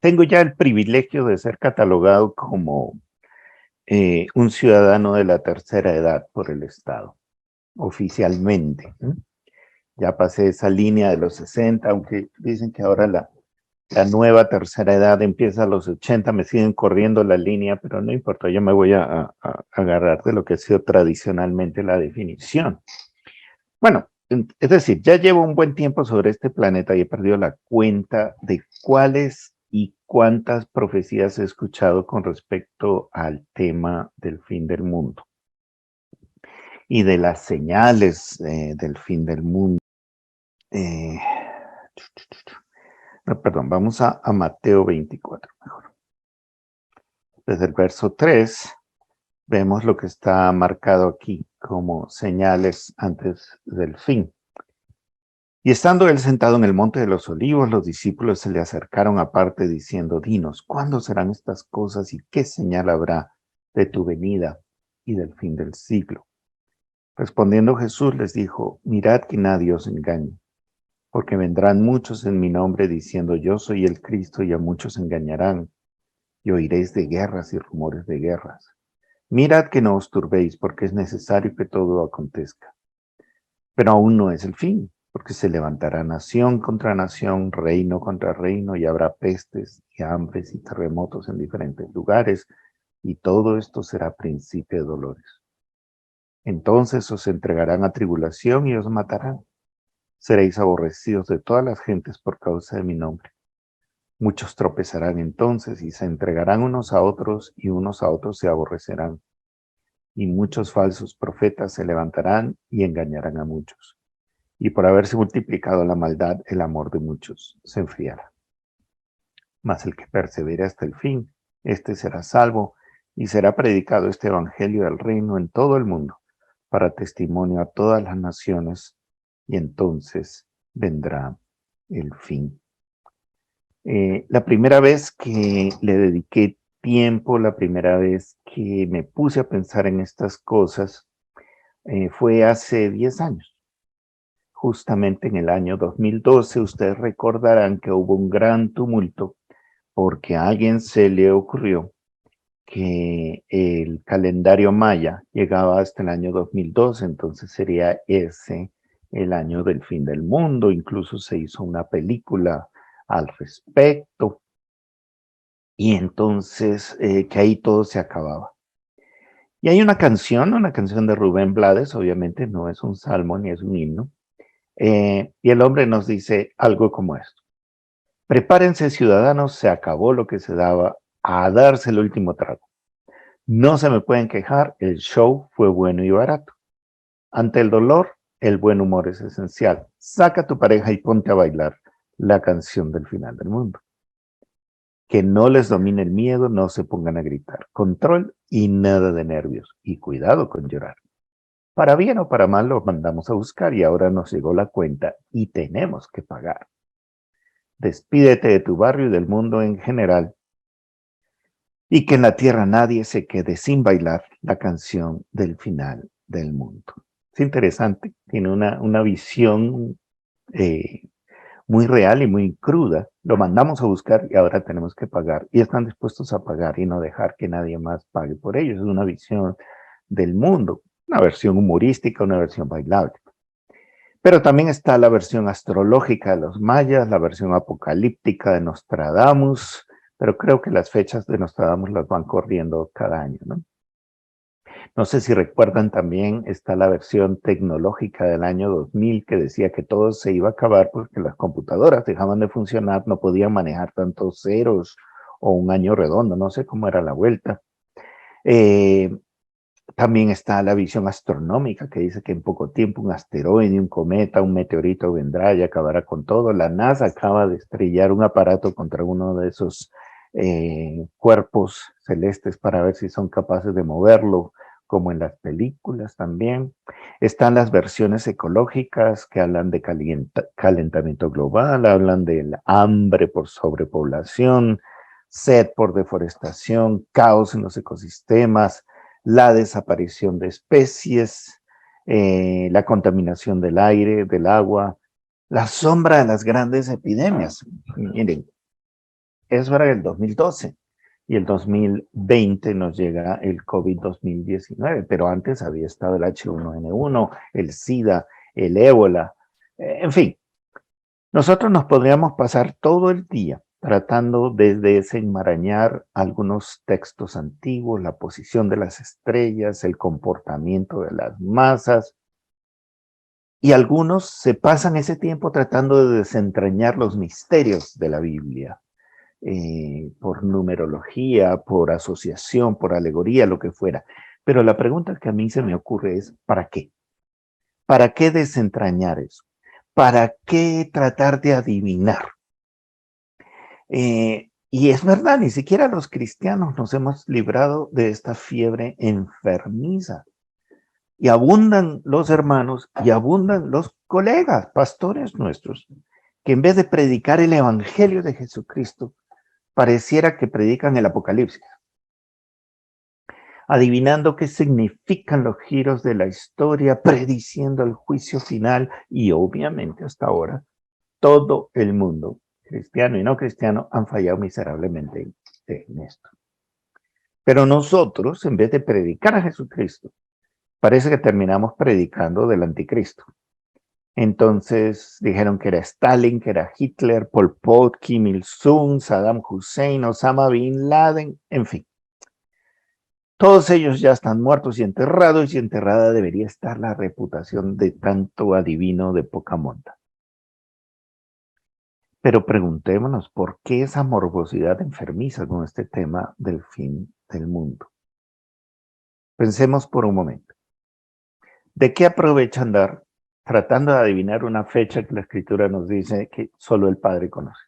tengo ya el privilegio de ser catalogado como un ciudadano de la tercera edad por el Estado, oficialmente. Ya pasé esa línea de los 60, aunque dicen que ahora la nueva tercera edad empieza a los 80, me siguen corriendo la línea, pero no importa, yo me voy a agarrar de lo que ha sido tradicionalmente la definición. Bueno, es decir, ya llevo un buen tiempo sobre este planeta y he perdido la cuenta de cuáles y cuántas profecías he escuchado con respecto al tema del fin del mundo y de las señales del fin del mundo. Eh, no, perdón, vamos a Mateo 24 mejor. Desde el verso 3 vemos lo que está marcado aquí como señales antes del fin. Y estando él sentado en el monte de los olivos, los discípulos se le acercaron aparte diciendo, dinos, ¿cuándo serán estas cosas y qué señal habrá de tu venida y del fin del siglo? Respondiendo Jesús les dijo, mirad que nadie os engañe, porque vendrán muchos en mi nombre diciendo, yo soy el Cristo, y a muchos engañarán, y oiréis de guerras y rumores de guerras. Mirad que no os turbéis, porque es necesario que todo acontezca. Pero aún no es el fin, porque se levantará nación contra nación, reino contra reino, y habrá pestes y hambres y terremotos en diferentes lugares, y todo esto será principio de dolores. Entonces os entregarán a tribulación y os matarán. Seréis aborrecidos de todas las gentes por causa de mi nombre. Muchos tropezarán entonces y se entregarán unos a otros, y unos a otros se aborrecerán. Y muchos falsos profetas se levantarán y engañarán a muchos. Y por haberse multiplicado la maldad, el amor de muchos se enfriará. Mas el que persevere hasta el fin, este será salvo, y será predicado este evangelio del reino en todo el mundo, para testimonio a todas las naciones, y entonces vendrá el fin. La primera vez que le dediqué tiempo, la primera vez que me puse a pensar en estas cosas, fue hace 10 años. Justamente en el año 2012, ustedes recordarán que hubo un gran tumulto porque a alguien se le ocurrió que el calendario maya llegaba hasta el año 2012, entonces sería ese el año del fin del mundo. Incluso se hizo una película al respecto, y entonces que ahí todo se acababa. Y hay una canción de Rubén Blades, obviamente no es un salmo ni es un himno, y el hombre nos dice algo como esto: prepárense, ciudadanos, se acabó lo que se daba, a darse el último trago. No se me pueden quejar, el show fue bueno y barato. Ante el dolor, el buen humor es esencial. Saca a tu pareja y ponte a bailar la canción del final del mundo. Que no les domine el miedo, no se pongan a gritar. Control y nada de nervios. Y cuidado con llorar. Para bien o para mal lo mandamos a buscar y ahora nos llegó la cuenta y tenemos que pagar. Despídete de tu barrio y del mundo en general, y que en la tierra nadie se quede sin bailar la canción del final del mundo. Es interesante, tiene una visión muy real y muy cruda. Lo mandamos a buscar y ahora tenemos que pagar, y están dispuestos a pagar y no dejar que nadie más pague por ello. Es una visión del mundo, una versión humorística, una versión bailable. Pero también está la versión astrológica de los mayas, la versión apocalíptica de Nostradamus, pero creo que las fechas de Nostradamus las van corriendo cada año, ¿no? No sé si recuerdan, también está la versión tecnológica del año 2000 que decía que todo se iba a acabar porque las computadoras dejaban de funcionar, no podían manejar tantos ceros o un año redondo, no sé cómo era la vuelta. También está la visión astronómica que dice que en poco tiempo un asteroide, un cometa, un meteorito vendrá y acabará con todo. La NASA acaba de estrellar un aparato contra uno de esos cuerpos celestes para ver si son capaces de moverlo, como en las películas también. Están las versiones ecológicas que hablan de calentamiento global, hablan del hambre por sobrepoblación, sed por deforestación, caos en los ecosistemas, la desaparición de especies, la contaminación del aire, del agua, la sombra de las grandes epidemias. Miren, Eso era el 2012. Y el 2020 nos llega el COVID-2019, pero antes había estado el H1N1, el SIDA, el ébola, en fin. Nosotros nos podríamos pasar todo el día tratando de desenmarañar algunos textos antiguos, la posición de las estrellas, el comportamiento de las masas, y algunos se pasan ese tiempo tratando de desentrañar los misterios de la Biblia, por numerología, por asociación, por alegoría, lo que fuera. Pero la pregunta que a mí se me ocurre es, ¿para qué? ¿Para qué desentrañar eso? ¿Para qué tratar de adivinar? Y es verdad, ni siquiera los cristianos nos hemos librado de esta fiebre enfermiza. Y abundan los hermanos y abundan los colegas, pastores nuestros, que en vez de predicar el evangelio de Jesucristo, pareciera que predican el Apocalipsis, adivinando qué significan los giros de la historia, prediciendo el juicio final y obviamente hasta ahora todo el mundo, cristiano y no cristiano, han fallado miserablemente en esto. Pero nosotros, en vez de predicar a Jesucristo, parece que terminamos predicando del anticristo. Entonces dijeron que era Stalin, que era Hitler, Pol Pot, Kim Il-sung, Saddam Hussein, Osama Bin Laden, en fin. Todos ellos ya están muertos y enterrados, y enterrada debería estar la reputación de tanto adivino de poca monta. Pero preguntémonos, ¿por qué esa morbosidad enfermiza con este tema del fin del mundo? Pensemos por un momento. ¿De qué aprovecha andar tratando de adivinar una fecha que la Escritura nos dice que solo el Padre conoce?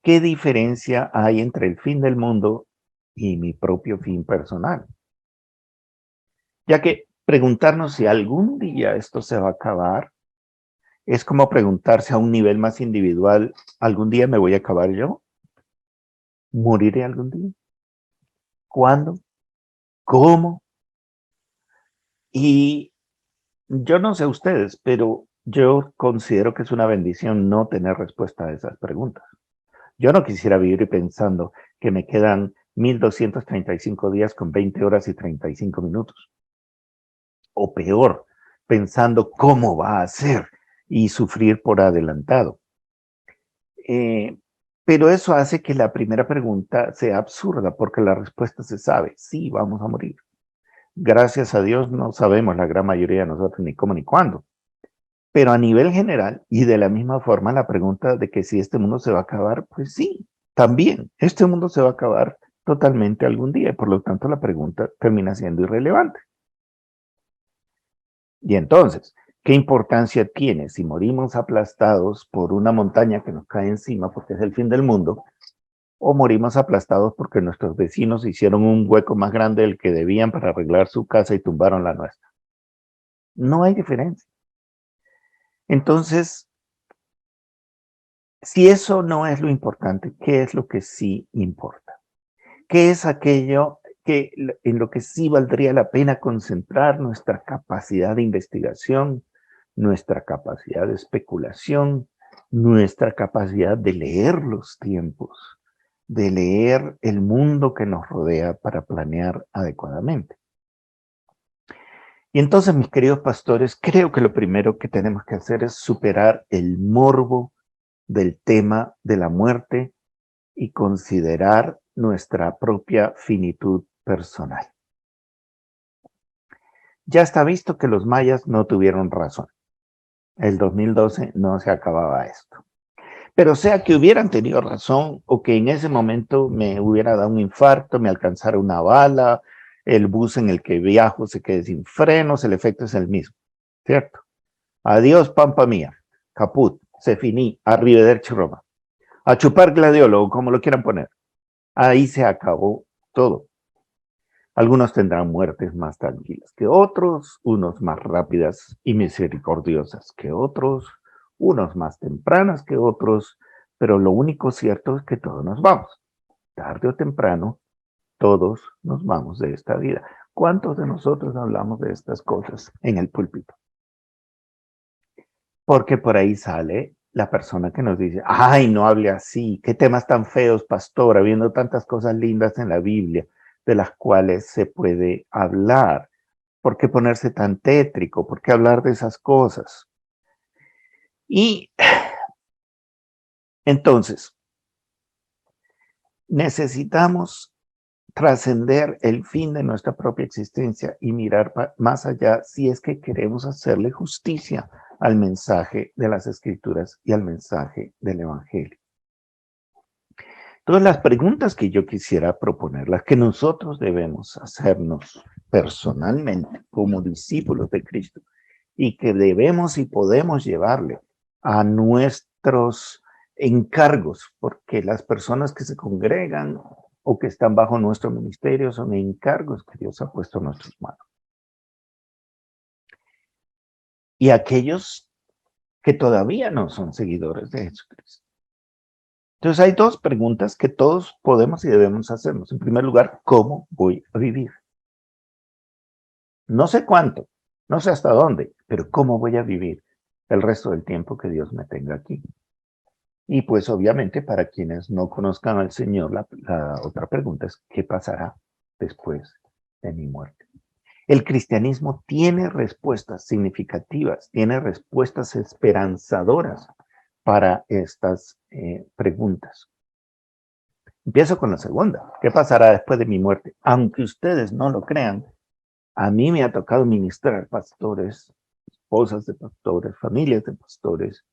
¿Qué diferencia hay entre el fin del mundo y mi propio fin personal? Ya que preguntarnos si algún día esto se va a acabar es como preguntarse a un nivel más individual, ¿algún día me voy a acabar yo? ¿Moriré algún día? ¿Cuándo? ¿Cómo? Y yo no sé ustedes, pero yo considero que es una bendición no tener respuesta a esas preguntas. Yo no quisiera vivir pensando que me quedan 1235 días con 20 horas y 35 minutos. O peor, pensando cómo va a ser y sufrir por adelantado. Pero eso hace que la primera pregunta sea absurda porque la respuesta se sabe, sí, vamos a morir. Gracias a Dios no sabemos la gran mayoría de nosotros ni cómo ni cuándo. Pero a nivel general y de la misma forma la pregunta de que si este mundo se va a acabar, pues sí, también. Este mundo se va a acabar totalmente algún día y por lo tanto la pregunta termina siendo irrelevante. Y entonces, ¿qué importancia tiene si morimos aplastados por una montaña que nos cae encima porque es el fin del mundo? ¿O morimos aplastados porque nuestros vecinos hicieron un hueco más grande del que debían para arreglar su casa y tumbaron la nuestra? No hay diferencia. Entonces, si eso no es lo importante, ¿qué es lo que sí importa? ¿Qué es aquello en lo que sí valdría la pena concentrar nuestra capacidad de investigación, nuestra capacidad de especulación, nuestra capacidad de leer los tiempos, de leer el mundo que nos rodea para planear adecuadamente? Y entonces, mis queridos pastores, creo que lo primero que tenemos que hacer es superar el morbo del tema de la muerte y considerar nuestra propia finitud personal. Ya está visto que los mayas no tuvieron razón. El 2012 no se acababa esto. Pero sea que hubieran tenido razón o que en ese momento me hubiera dado un infarto, me alcanzara una bala, el bus en el que viajo se quede sin frenos, el efecto es el mismo, ¿cierto? Adiós, pampa mía, caput, se finí, arrivederci Roma. A chupar gladiólogo, como lo quieran poner. Ahí se acabó todo. Algunos tendrán muertes más tranquilas que otros, unos más rápidas y misericordiosas que otros, unos más tempranas que otros, pero lo único cierto es que todos nos vamos. Tarde o temprano, todos nos vamos de esta vida. ¿Cuántos de nosotros hablamos de estas cosas en el púlpito? Porque por ahí sale la persona que nos dice, ay, no hable así, qué temas tan feos, pastor, habiendo tantas cosas lindas en la Biblia de las cuales se puede hablar. ¿Por qué ponerse tan tétrico? ¿Por qué hablar de esas cosas? Y entonces, necesitamos trascender el fin de nuestra propia existencia y mirar más allá si es que queremos hacerle justicia al mensaje de las Escrituras y al mensaje del Evangelio. Todas las preguntas que yo quisiera proponer, las que nosotros debemos hacernos personalmente como discípulos de Cristo y que debemos y podemos llevarle a nuestros encargos, porque las personas que se congregan o que están bajo nuestro ministerio son encargos que Dios ha puesto en nuestras manos. Y aquellos que todavía no son seguidores de Jesucristo. Entonces hay dos preguntas que todos podemos y debemos hacernos. En primer lugar, ¿cómo voy a vivir? No sé cuánto, no sé hasta dónde, pero ¿cómo voy a vivir el resto del tiempo que Dios me tenga aquí? Y pues obviamente para quienes no conozcan al Señor, la otra pregunta es, ¿qué pasará después de mi muerte? El cristianismo tiene respuestas significativas, tiene respuestas esperanzadoras para estas preguntas. Empiezo con la segunda. ¿Qué pasará después de mi muerte? Aunque ustedes no lo crean, a mí me ha tocado ministrar pastores, esposas de pastores, familias de pastores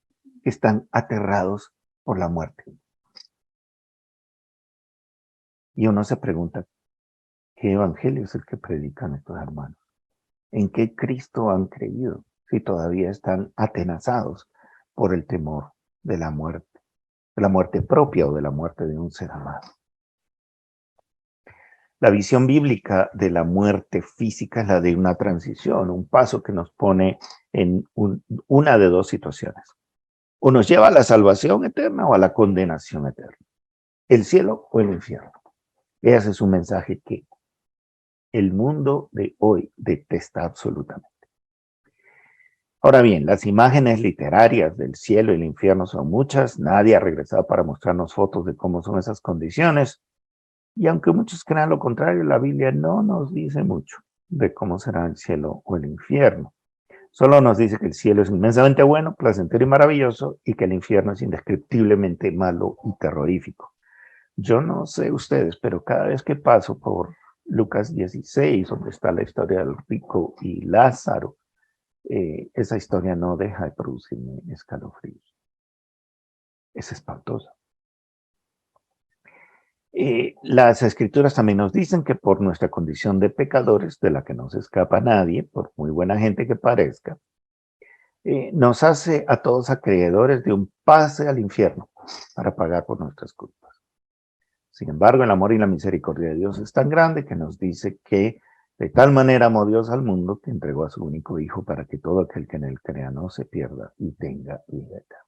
que están aterrados por la muerte. Y uno se pregunta, ¿qué evangelio es el que predican estos hermanos? ¿En qué Cristo han creído si todavía están atenazados por el temor de la muerte propia o de la muerte de un ser amado? La visión bíblica de la muerte física es la de una transición, un paso que nos pone en una de dos situaciones. O nos lleva a la salvación eterna o a la condenación eterna. El cielo o el infierno. Ese es un mensaje que el mundo de hoy detesta absolutamente. Ahora bien, las imágenes literarias del cielo y el infierno son muchas. Nadie ha regresado para mostrarnos fotos de cómo son esas condiciones. Y aunque muchos crean lo contrario, la Biblia no nos dice mucho de cómo será el cielo o el infierno. Solo nos dice que el cielo es inmensamente bueno, placentero y maravilloso, y que el infierno es indescriptiblemente malo y terrorífico. Yo no sé ustedes, pero cada vez que paso por Lucas 16, donde está la historia del rico y Lázaro, esa historia no deja de producirme escalofríos. Es espantosa. Las escrituras también nos dicen que por nuestra condición de pecadores, de la que no se escapa nadie, por muy buena gente que parezca, nos hace a todos acreedores de un pase al infierno para pagar por nuestras culpas. Sin embargo, el amor y la misericordia de Dios es tan grande que nos dice que de tal manera amó Dios al mundo que entregó a su único Hijo para que todo aquel que en él crea no se pierda y tenga vida eterna.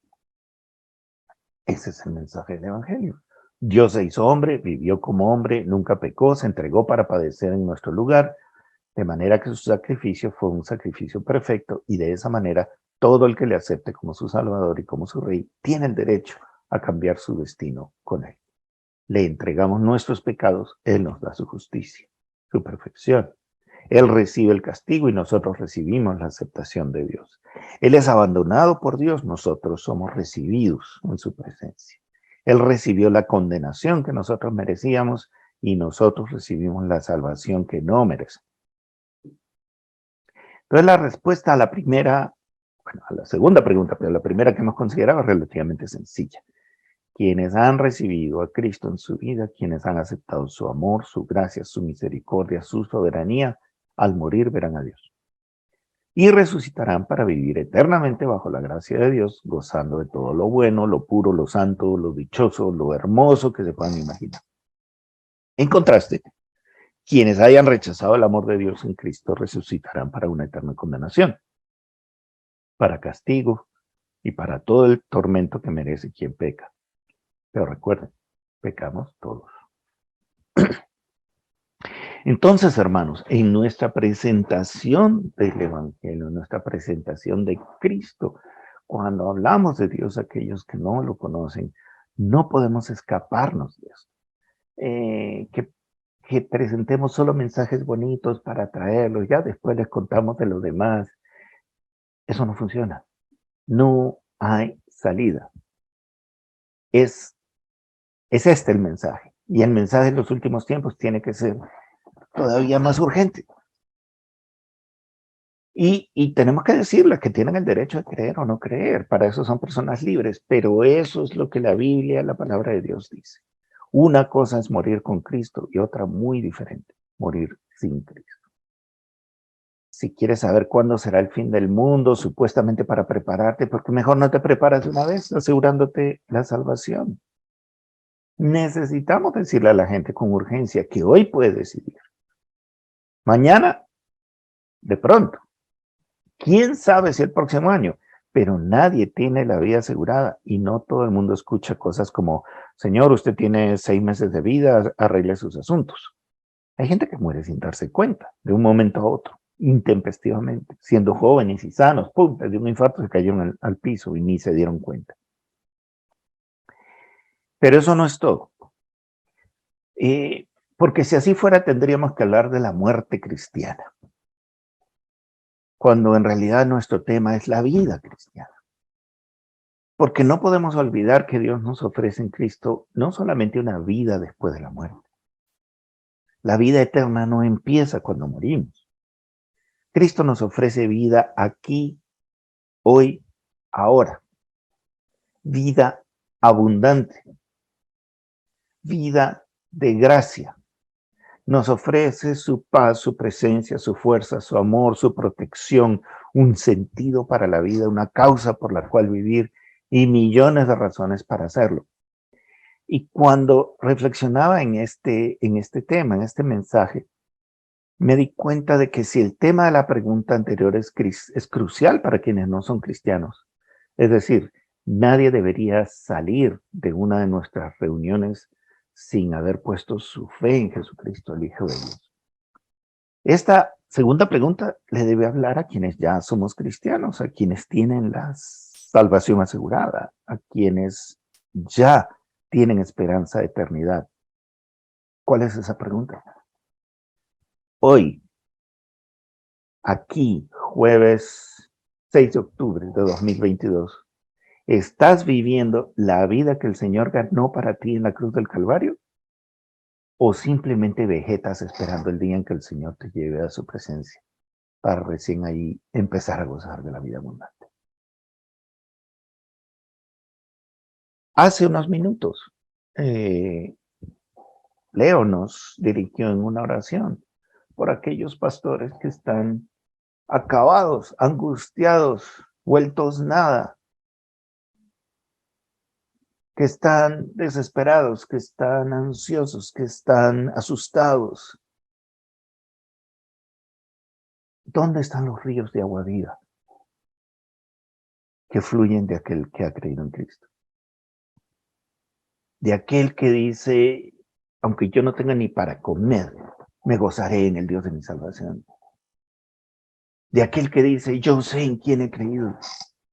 Ese es el mensaje del Evangelio. Dios se hizo hombre, vivió como hombre, nunca pecó, se entregó para padecer en nuestro lugar, de manera que su sacrificio fue un sacrificio perfecto y de esa manera todo el que le acepte como su Salvador y como su Rey tiene el derecho a cambiar su destino con él. Le entregamos nuestros pecados, Él nos da su justicia, su perfección. Él recibe el castigo y nosotros recibimos la aceptación de Dios. Él es abandonado por Dios, nosotros somos recibidos en su presencia. Él recibió la condenación que nosotros merecíamos y nosotros recibimos la salvación que no merecemos. Entonces la respuesta a la primera, bueno, a la segunda pregunta, pero la primera que hemos considerado es relativamente sencilla. Quienes han recibido a Cristo en su vida, quienes han aceptado su amor, su gracia, su misericordia, su soberanía, al morir verán a Dios. Y resucitarán para vivir eternamente bajo la gracia de Dios, gozando de todo lo bueno, lo puro, lo santo, lo dichoso, lo hermoso que se puedan imaginar. En contraste, quienes hayan rechazado el amor de Dios en Cristo resucitarán para una eterna condenación, para castigo y para todo el tormento que merece quien peca. Pero recuerden, pecamos todos. Entonces, hermanos, en nuestra presentación del Evangelio, en nuestra presentación de Cristo, cuando hablamos de Dios, aquellos que no lo conocen, no podemos escaparnos de eso. Que presentemos solo mensajes bonitos para atraerlos, ya después les contamos de los demás. Eso no funciona. No hay salida. Es este el mensaje. Y el mensaje en los últimos tiempos tiene que ser todavía más urgente. Y tenemos que decirles que tienen el derecho de creer o no creer. Para eso son personas libres. Pero eso es lo que la Biblia, la palabra de Dios dice. Una cosa es morir con Cristo y otra muy diferente, morir sin Cristo. Si quieres saber cuándo será el fin del mundo, supuestamente para prepararte, porque mejor no te preparas de una vez, asegurándote la salvación. Necesitamos decirle a la gente con urgencia que hoy puede decidir. Mañana, de pronto. ¿Quién sabe si el próximo año? Pero nadie tiene la vida asegurada y no todo el mundo escucha cosas como, Señor, usted tiene 6 meses de vida, arregle sus asuntos. Hay gente que muere sin darse cuenta, de un momento a otro, intempestivamente, siendo jóvenes y sanos, pum, de un infarto se cayeron al piso y ni se dieron cuenta. Pero eso no es todo. Porque si así fuera, tendríamos que hablar de la muerte cristiana, cuando en realidad nuestro tema es la vida cristiana. Porque no podemos olvidar que Dios nos ofrece en Cristo no solamente una vida después de la muerte. La vida eterna no empieza cuando morimos. Cristo nos ofrece vida aquí, hoy, ahora. Vida abundante. Vida de gracia. Nos ofrece su paz, su presencia, su fuerza, su amor, su protección, un sentido para la vida, una causa por la cual vivir y millones de razones para hacerlo. Y cuando reflexionaba en este tema, en este mensaje, me di cuenta de que si el tema de la pregunta anterior es crucial para quienes no son cristianos, es decir, nadie debería salir de una de nuestras reuniones sin haber puesto su fe en Jesucristo, el Hijo de Dios. Esta segunda pregunta le debe hablar a quienes ya somos cristianos, a quienes tienen la salvación asegurada, a quienes ya tienen esperanza de eternidad. ¿Cuál es esa pregunta? Hoy, aquí, jueves 6 de octubre de 2022, ¿estás viviendo la vida que el Señor ganó para ti en la cruz del Calvario? ¿O simplemente vegetas esperando el día en que el Señor te lleve a su presencia para recién ahí empezar a gozar de la vida abundante? Hace unos minutos, Leo nos dirigió en una oración por aquellos pastores que están acabados, angustiados, vueltos nada, que están desesperados, que están ansiosos, que están asustados. ¿Dónde están los ríos de agua viva que fluyen de aquel que ha creído en Cristo? De aquel que dice, aunque yo no tenga ni para comer, me gozaré en el Dios de mi salvación. De aquel que dice, yo sé en quién he creído.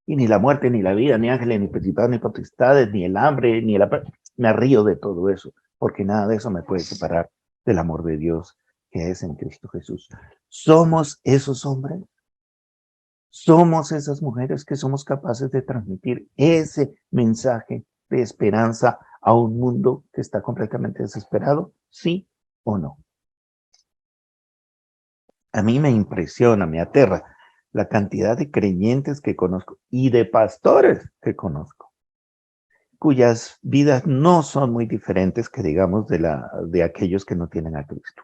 Y ni la muerte, ni la vida, ni ángeles, ni principados, ni potestades, ni el hambre, ni el... Me río de todo eso, porque nada de eso me puede separar del amor de Dios que es en Cristo Jesús. ¿Somos esos hombres? ¿Somos esas mujeres que somos capaces de transmitir ese mensaje de esperanza a un mundo que está completamente desesperado? ¿Sí o no? A mí me impresiona, me aterra la cantidad de creyentes que conozco y de pastores que conozco, cuyas vidas no son muy diferentes que digamos de aquellos que no tienen a Cristo.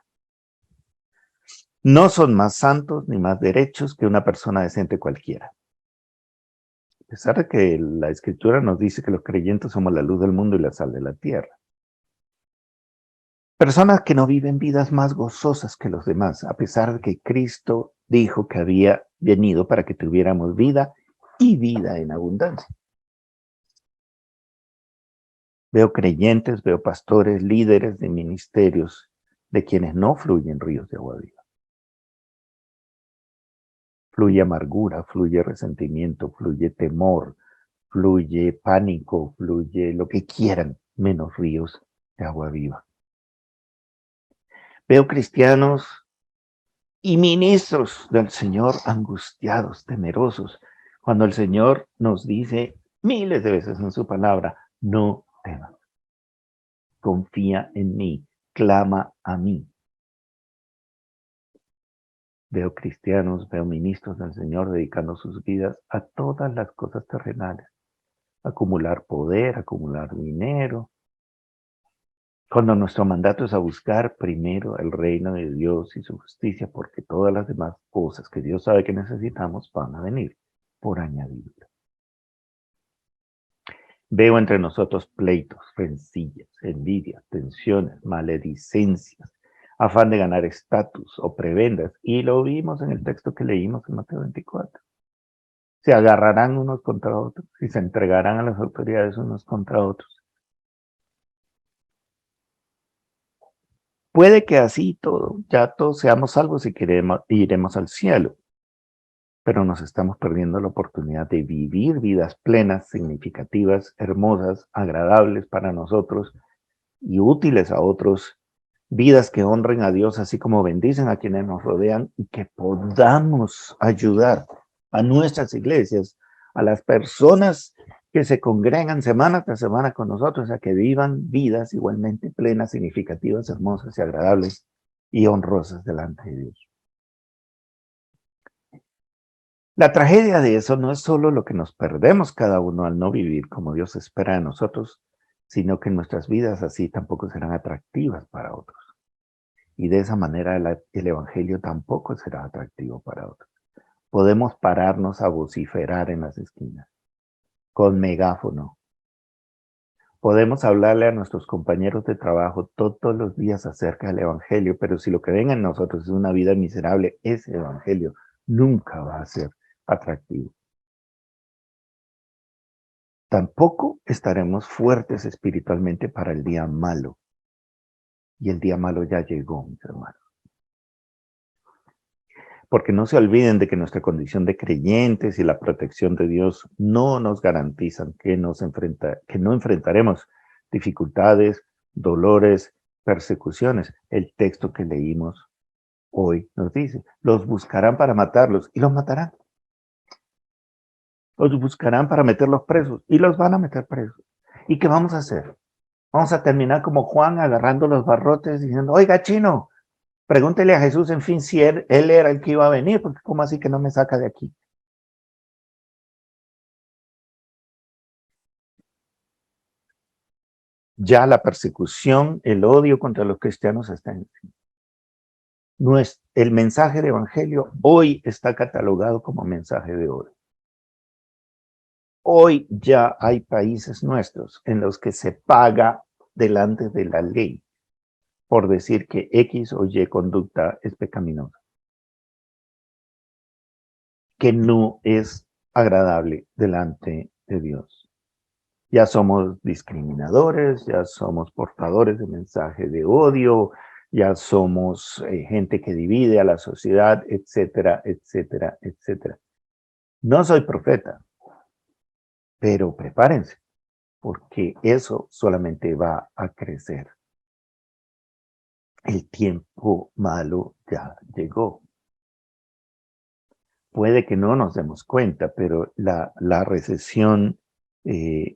No son más santos ni más derechos que una persona decente cualquiera. A pesar de que la Escritura nos dice que los creyentes somos la luz del mundo y la sal de la tierra. Personas que no viven vidas más gozosas que los demás, a pesar de que Cristo dijo que había venido para que tuviéramos vida y vida en abundancia. Veo creyentes, veo pastores, líderes de ministerios, de quienes no fluyen ríos de agua viva. Fluye amargura, fluye resentimiento, fluye temor, fluye pánico, fluye lo que quieran, menos ríos de agua viva. Veo cristianos y ministros del Señor angustiados, temerosos, cuando el Señor nos dice miles de veces en su palabra, no temas, confía en mí, clama a mí. Veo cristianos, veo ministros del Señor dedicando sus vidas a todas las cosas terrenales, acumular poder, acumular dinero, cuando nuestro mandato es a buscar primero el reino de Dios y su justicia, porque todas las demás cosas que Dios sabe que necesitamos van a venir por añadidura. Veo entre nosotros pleitos, rencillas, envidias, tensiones, maledicencias, afán de ganar estatus o prebendas, y lo vimos en el texto que leímos en Mateo 24. Se agarrarán unos contra otros y se entregarán a las autoridades unos contra otros. Puede que así todo, ya todos seamos salvos y iremos al cielo, pero nos estamos perdiendo la oportunidad de vivir vidas plenas, significativas, hermosas, agradables para nosotros y útiles a otros, vidas que honren a Dios así como bendicen a quienes nos rodean y que podamos ayudar a nuestras iglesias, a las personas que se congregan semana tras semana con nosotros, a que vivan vidas igualmente plenas, significativas, hermosas y agradables y honrosas delante de Dios. La tragedia de eso no es solo lo que nos perdemos cada uno al no vivir como Dios espera de nosotros, sino que nuestras vidas así tampoco serán atractivas para otros. Y de esa manera el Evangelio tampoco será atractivo para otros. Podemos pararnos a vociferar en las esquinas, con megáfono. Podemos hablarle a nuestros compañeros de trabajo todos los días acerca del Evangelio, pero si lo que ven en nosotros es una vida miserable, ese Evangelio nunca va a ser atractivo. Tampoco estaremos fuertes espiritualmente para el día malo. Y el día malo ya llegó, mis hermanos. Porque no se olviden de que nuestra condición de creyentes y la protección de Dios no nos garantizan que no enfrentaremos dificultades, dolores, persecuciones. El texto que leímos hoy nos dice, los buscarán para matarlos y los matarán. Los buscarán para meterlos presos y los van a meter presos. ¿Y qué vamos a hacer? Vamos a terminar como Juan agarrando los barrotes diciendo, oiga, chino, pregúntele a Jesús, en fin, si él era el que iba a venir, porque ¿cómo así que no me saca de aquí? Ya la persecución, el odio contra los cristianos está en fin. El mensaje de evangelio hoy está catalogado como mensaje de odio. Hoy ya hay países nuestros en los que se paga delante de la ley por decir que X o Y conducta es pecaminosa, que no es agradable delante de Dios. Ya somos discriminadores, ya somos portadores de mensaje de odio, ya somos gente que divide a la sociedad, etcétera, etcétera, etcétera. No soy profeta, pero prepárense, porque eso solamente va a crecer. El tiempo malo ya llegó. Puede que no nos demos cuenta, pero la recesión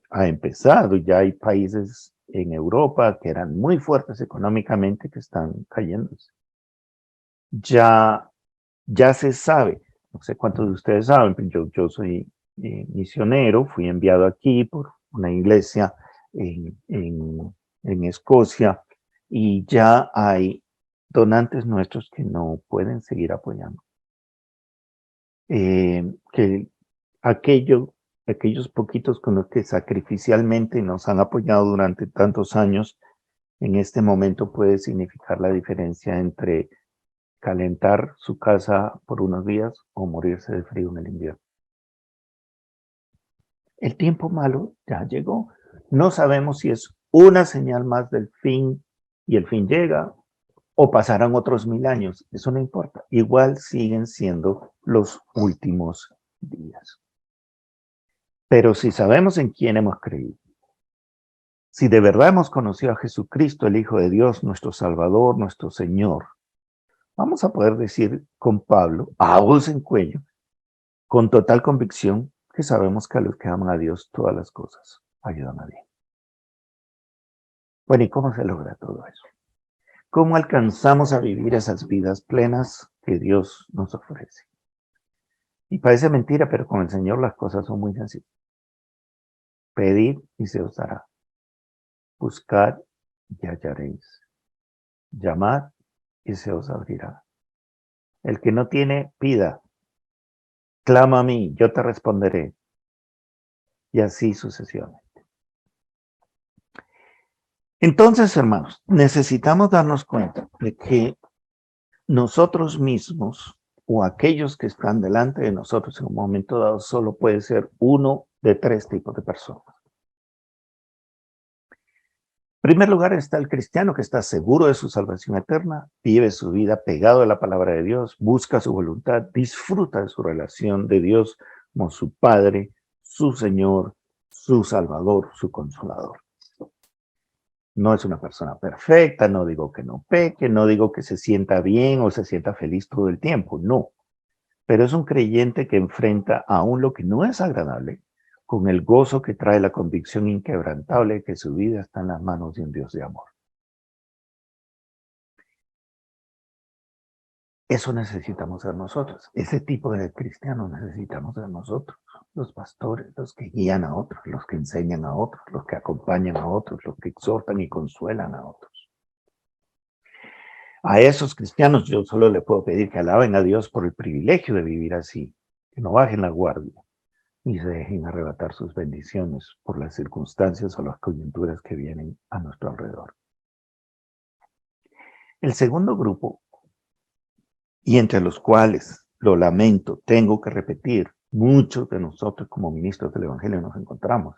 ha empezado. Ya hay países en Europa que eran muy fuertes económicamente que están cayéndose. Ya se sabe, no sé cuántos de ustedes saben, pero yo soy misionero, fui enviado aquí por una iglesia en Escocia y ya hay donantes nuestros que no pueden seguir apoyando. Que aquellos poquitos con los que sacrificialmente nos han apoyado durante tantos años, en este momento puede significar la diferencia entre calentar su casa por unos días o morirse de frío en el invierno. El tiempo malo ya llegó. No sabemos si es una señal más del fin y el fin llega, o pasarán otros 1000 años. Eso no importa. Igual siguen siendo los últimos días. Pero si sabemos en quién hemos creído, si de verdad hemos conocido a Jesucristo, el Hijo de Dios, nuestro Salvador, nuestro Señor, vamos a poder decir con Pablo, a voz en cuello, con total convicción, que sabemos que a los que aman a Dios todas las cosas ayudan a bien. Bueno, ¿y cómo se logra todo eso? ¿Cómo alcanzamos a vivir esas vidas plenas que Dios nos ofrece? Y parece mentira, pero con el Señor las cosas son muy sencillas. Pedid y se os dará. Buscad y hallaréis. Llamad y se os abrirá. El que no tiene, pida. Clama a mí, yo te responderé. Y así sucesivamente. Entonces, hermanos, necesitamos darnos cuenta de que nosotros mismos o aquellos que están delante de nosotros en un momento dado solo puede ser uno de tres tipos de personas. En primer lugar está el cristiano que está seguro de su salvación eterna, vive su vida pegado a la palabra de Dios, busca su voluntad, disfruta de su relación de Dios como su Padre, su Señor, su Salvador, su Consolador. No es una persona perfecta, no digo que no peque, no digo que se sienta bien o se sienta feliz todo el tiempo, no. Pero es un creyente que enfrenta aún lo que no es agradable con el gozo que trae la convicción inquebrantable de que su vida está en las manos de un Dios de amor. Eso necesitamos ser nosotros. Ese tipo de cristianos necesitamos ser nosotros. Los pastores, los que guían a otros, los que enseñan a otros, los que acompañan a otros, los que exhortan y consuelan a otros. A esos cristianos yo solo le puedo pedir que alaben a Dios por el privilegio de vivir así, que no bajen la guardia ni se dejen arrebatar sus bendiciones por las circunstancias o las coyunturas que vienen a nuestro alrededor. El segundo grupo, y entre los cuales, lo lamento, tengo que repetir, muchos de nosotros como ministros del Evangelio nos encontramos,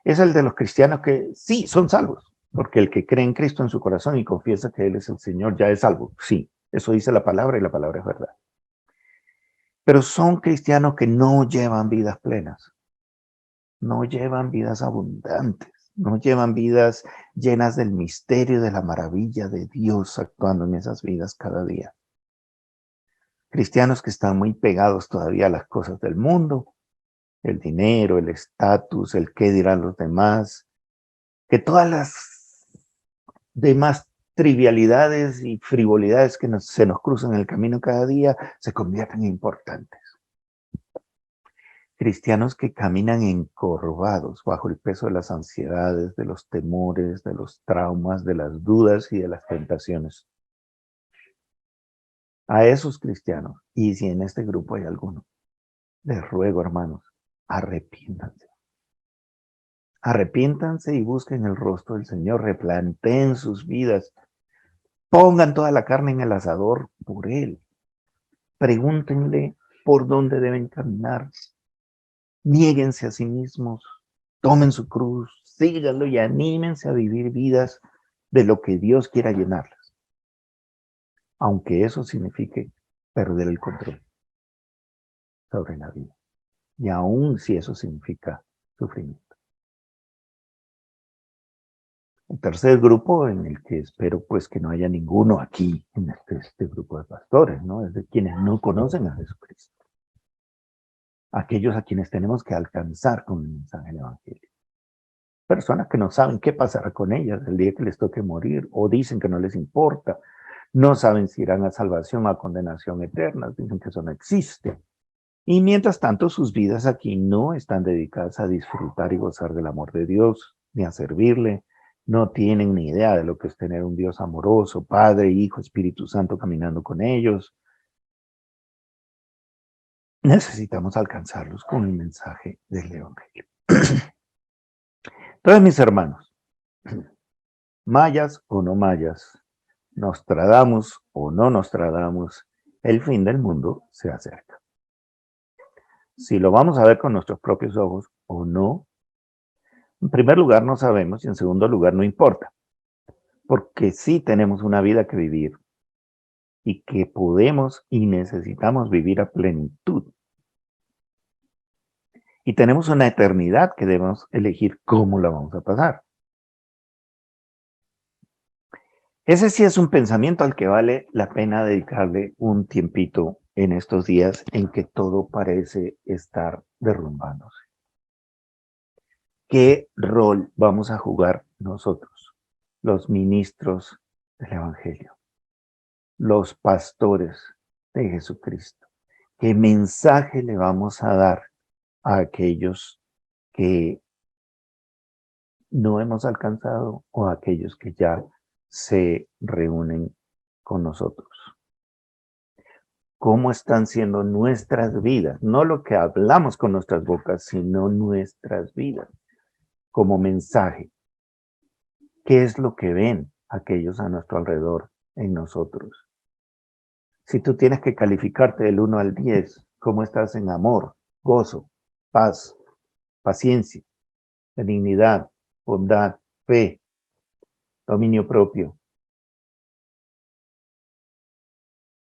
es el de los cristianos que sí son salvos, porque el que cree en Cristo en su corazón y confiesa que Él es el Señor ya es salvo. Sí, eso dice la palabra y la palabra es verdad. Pero son cristianos que no llevan vidas plenas, no llevan vidas abundantes, no llevan vidas llenas del misterio, de la maravilla de Dios actuando en esas vidas cada día. Cristianos que están muy pegados todavía a las cosas del mundo, el dinero, el estatus, el qué dirán los demás, que todas las demás trivialidades y frivolidades que se nos cruzan en el camino cada día se convierten en importantes. Cristianos que caminan encorvados bajo el peso de las ansiedades, de los temores, de los traumas, de las dudas y de las tentaciones. A esos cristianos, y si en este grupo hay alguno, les ruego, hermanos, arrepiéntanse. Arrepiéntanse y busquen el rostro del Señor, replanteen sus vidas, pongan toda la carne en el asador por Él. Pregúntenle por dónde deben caminar. Niéguense a sí mismos, tomen su cruz, síganlo y anímense a vivir vidas de lo que Dios quiera llenarlas. Aunque eso signifique perder el control sobre la vida. Y aun si eso significa sufrimiento. El tercer grupo, en el que espero pues que no haya ninguno aquí en este grupo de pastores, ¿no? Es de quienes no conocen a Jesucristo. Aquellos a quienes tenemos que alcanzar con el mensaje del Evangelio. Personas que no saben qué pasará con ellas el día que les toque morir, o dicen que no les importa, no saben si irán a salvación o a condenación eterna, dicen que eso no existe. Y mientras tanto, sus vidas aquí no están dedicadas a disfrutar y gozar del amor de Dios, ni a servirle. No tienen ni idea de lo que es tener un Dios amoroso, Padre, Hijo, Espíritu Santo caminando con ellos. Necesitamos alcanzarlos con el mensaje del Evangelio. Entonces, mis hermanos, mayas o no mayas, Nostradamus o no Nostradamus, el fin del mundo se acerca. Si lo vamos a ver con nuestros propios ojos o no, en primer lugar no sabemos y en segundo lugar no importa, porque sí tenemos una vida que vivir y que podemos y necesitamos vivir a plenitud. Y tenemos una eternidad que debemos elegir cómo la vamos a pasar. Ese sí es un pensamiento al que vale la pena dedicarle un tiempito en estos días en que todo parece estar derrumbándose. ¿Qué rol vamos a jugar nosotros, los ministros del Evangelio, los pastores de Jesucristo? ¿Qué mensaje le vamos a dar a aquellos que no hemos alcanzado o a aquellos que ya se reúnen con nosotros? ¿Cómo están siendo nuestras vidas? No lo que hablamos con nuestras bocas, sino nuestras vidas como mensaje. ¿Qué es lo que ven aquellos a nuestro alrededor en nosotros? Si tú tienes que calificarte del 1 al 10, ¿cómo estás en amor, gozo, paz, paciencia, benignidad, bondad, fe, dominio propio?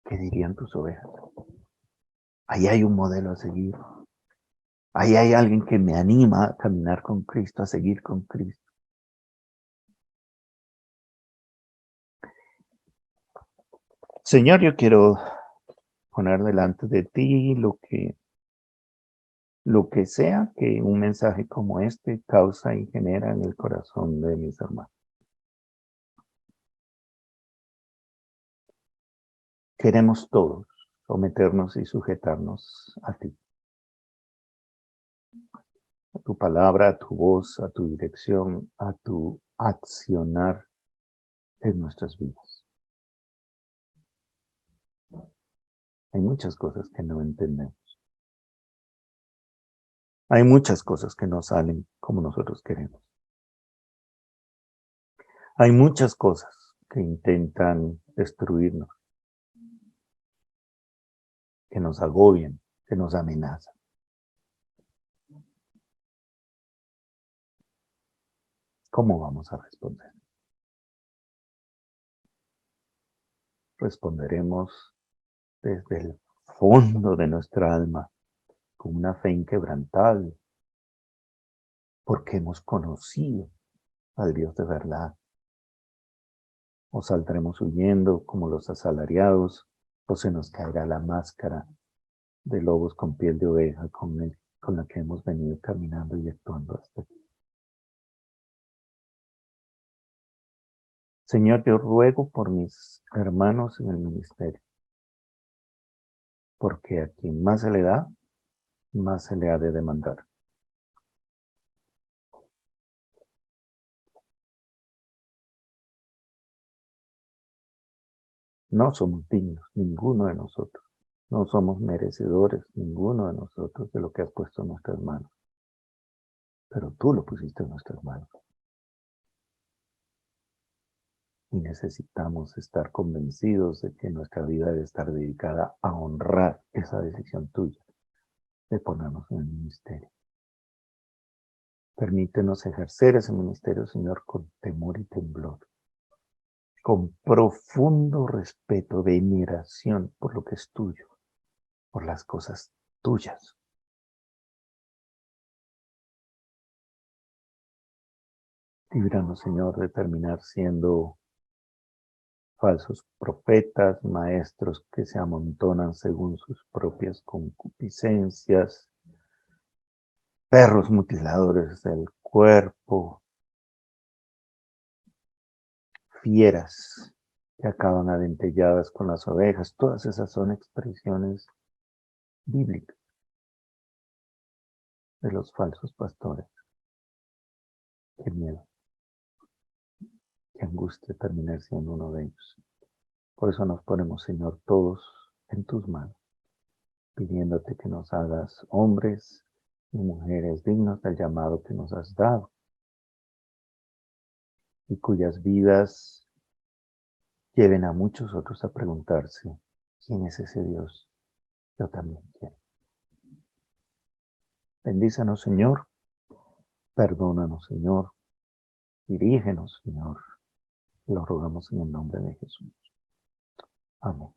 ¿Qué dirían tus ovejas? Ahí hay un modelo a seguir. Ahí hay alguien que me anima a caminar con Cristo, a seguir con Cristo. Señor, yo quiero poner delante de ti lo que sea que un mensaje como este causa y genera en el corazón de mis hermanos. Queremos todos someternos y sujetarnos a ti, a tu palabra, a tu voz, a tu dirección, a tu accionar en nuestras vidas. Hay muchas cosas que no entendemos. Hay muchas cosas que no salen como nosotros queremos. Hay muchas cosas que intentan destruirnos, que nos agobian, que nos amenazan. ¿Cómo vamos a responder? Responderemos desde el fondo de nuestra alma con una fe inquebrantable, porque hemos conocido al Dios de verdad. O saldremos huyendo como los asalariados, o se nos caerá la máscara de lobos con piel de oveja con la que hemos venido caminando y actuando hasta aquí. Señor, yo ruego por mis hermanos en el ministerio, porque a quien más se le da, más se le ha de demandar. No somos dignos, ninguno de nosotros. No somos merecedores, ninguno de nosotros, de lo que has puesto en nuestras manos. Pero tú lo pusiste en nuestras manos. Y necesitamos estar convencidos de que nuestra vida debe estar dedicada a honrar esa decisión tuya de ponernos en el ministerio. Permítenos ejercer ese ministerio, Señor, con temor y temblor, con profundo respeto, veneración por lo que es tuyo, por las cosas tuyas. Líbranos, Señor, de terminar siendo falsos profetas, maestros que se amontonan según sus propias concupiscencias, perros mutiladores del cuerpo, fieras que acaban adentelladas con las ovejas. Todas esas son expresiones bíblicas de los falsos pastores. Qué miedo, qué angustia terminar siendo uno de ellos. Por eso nos ponemos, Señor, todos en tus manos, pidiéndote que nos hagas hombres y mujeres dignos del llamado que nos has dado y cuyas vidas lleven a muchos otros a preguntarse, ¿quién es ese Dios? Yo también quiero. Bendícenos, Señor, perdónanos, Señor, dirígenos, Señor. Lo rogamos en el nombre de Jesús. Amén.